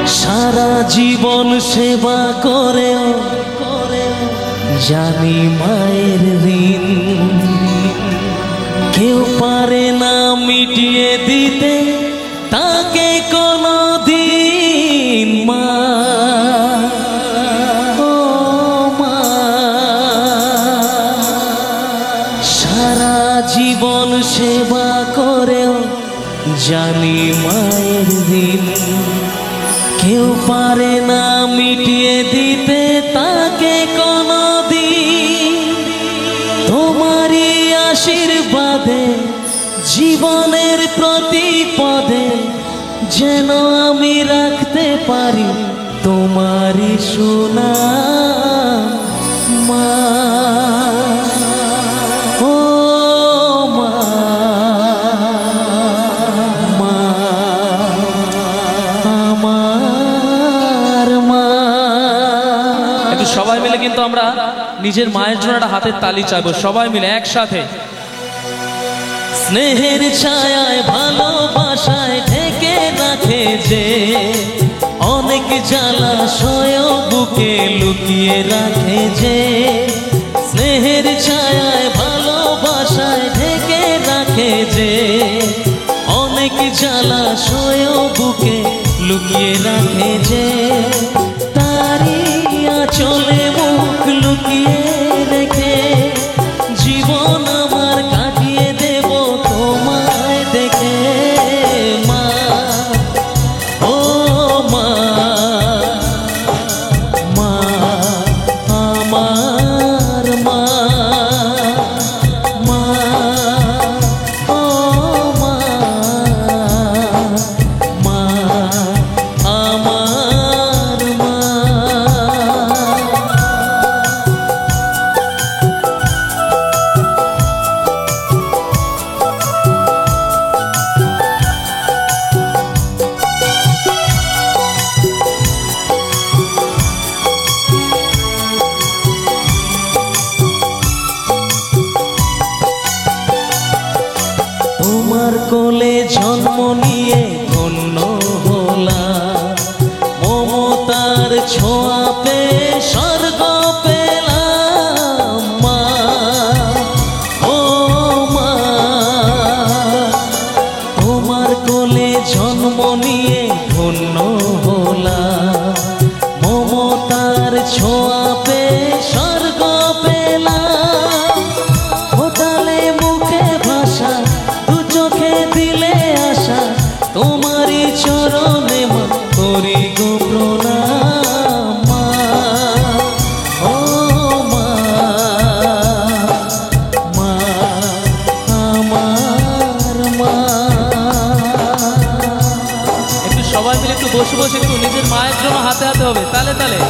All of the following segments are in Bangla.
সারা জীবন সেবা করেও জানি মায়ের ঋণ কেউ পারে না মিটিয়ে দিতে তাকে কোনদিন। মা ও মা, সারা জীবন সেবা করেও জানি মায়ের ঋণ কেউ পারে না মিটিয়ে দিতে তাকে কোনদিন। তোমারই আশীর্বাদে জীবনের প্রতি পদে যেন আমি রাখতে পারি তোমারই সুনাম। মা ও মা, মা আমার মা। একটু সবাই মিলে কিন্তু আমরা নিজের মায়ের জন্য একটা হাতের তালি চাইবো, সবাই মিলে একসাথে। স্নেহের ছায়ায় ভালোবাসায় ঢেকে রাখে যে অনেক জ্বালাশয় বুকে লুকিয়ে রাখে যে। স্নেহের ছায়ায় ভালোবাসায় ঢেকে রাখে যে অনেক জ্বালাশয় বুকে লুকিয়ে রাখে যে। তারি আঁচলে মুখ লুকিয়ে রেখে জীবন আমার কাটিয়ে দেব তোমায় দেখে। মা ও মা, মা আমার মা, মা ও মা, মা আমার মা। তোমার কোলে জন্ম নিয়ে ধন্য হলাম, মমতার ছোঁয়া পেয়ে স্বর্গ পেলাম। মা ও মা, তোমার কোলে জন্ম নিয়ে ধন্য হলাম, মমতার ছোঁয়া পেয়ে স্বর্গ পেলাম। ফোটালে মুখে ভাষা, দু চোখে দিলে আশা, তোমারই চরণে মা করি গো প্রণাম। মা ও মা, মা আমার মা। একটু সবাই মিলে একটু বসে বসে একটু নিজের মায়ের জন্য হাতে হাতে হবে, তালে তালে।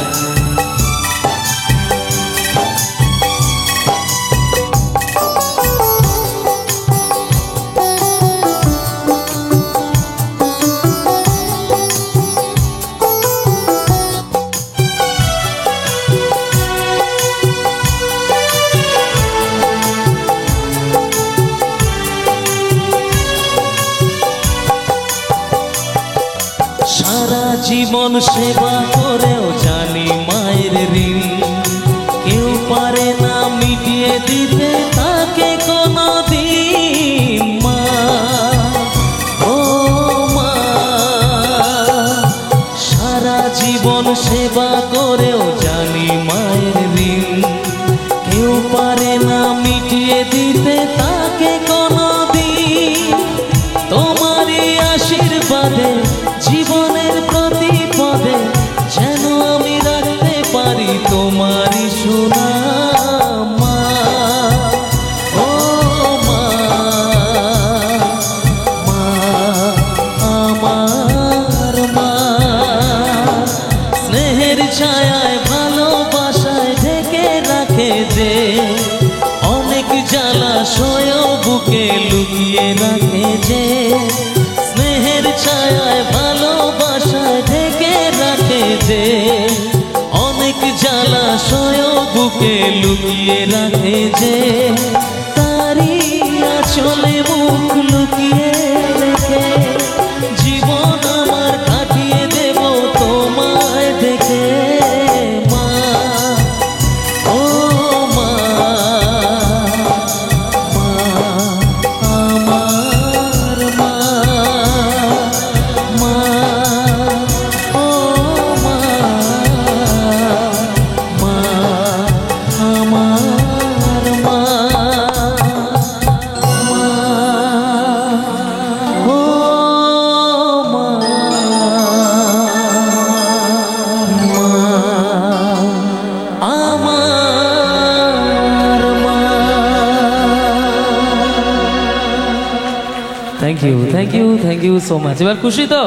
সারা জীবন সেবা করেও জানি মায়ের ঋণ কেউ পারে না মিটিয়ে দিতে তাকে কোনদিন। মা ও মা, সারা জীবন সেবা করেও জানি মায়ের ঋণ কেউ পারে না মিটিয়ে দিতে তাকে কোনদিন। তোমারই আশীর্বাদে জীবনের প্রতি পদে যেন আমি রাখতে পারি তোমারই সুনাম। মা ও মা, মা আমার মা। স্নেহের ছায়ায় ভালোবাসায় ঢেকে রাখে যে অনেক জ্বালাশয় বুকে লুকিয়ে রাখে যে। স্নেহের ছায়ায় ভালোবাসায় ঢেকে রাখে যে অনেক জ্বালাশয় বুকে লুকিয়ে রাখে যে। তারি আঁচলে মুখ লুকিয়ে রেখে জীবন আমার কাটিয়ে দেব তো থ্যাংক ইউ সো মাচ। এবার খুশি তো?